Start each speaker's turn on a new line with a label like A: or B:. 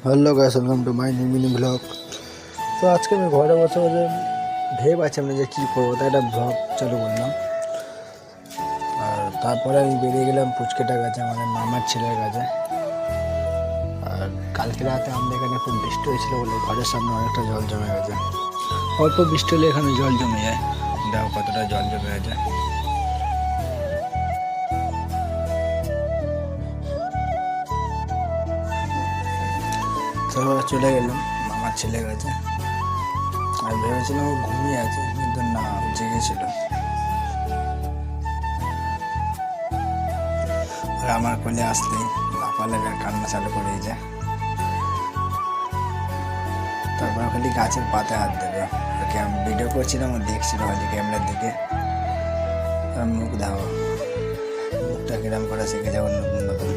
A: Hello guys, welcome to my new mini blog. তো আজকে আমি ঘরে বসে বসে ভেবে পাচ্ছিলাম না যে কী করবো, তাই একটা ব্লগ চালু করলাম। আর তারপরে আমি বেরিয়ে গেলাম পুচকেটার কাছে, আমাদের মামার ছেলের কাছে। আর কালকে রাতে আমাদের এখানে খুব বৃষ্টি হয়েছিল বলে ঘরের সামনে অনেকটা জল জমে গেছে। অল্প বৃষ্টি হলে এখানে জল জমে যায়, দেখো কতটা জল জমে গেছে। তো চলে গেলাম মামার ছেলের কাছে। আর ভেবেছিলাম ও ঘুমিয়ে আছে, কিন্তু না, জেগেছিল। আর আমার কোলে আসলেই লাফালে কান্না চালু করে যায়। তারপর খালি গাছের পাতায় হাত দেবে। ওকে আমি ভিডিও করছিলাম, ও দেখছিল হয়তো ক্যামেরার দিকে। আর মুখ দেখো, মুখটা কিরম করা শিখে যাবো নতুন নতুন।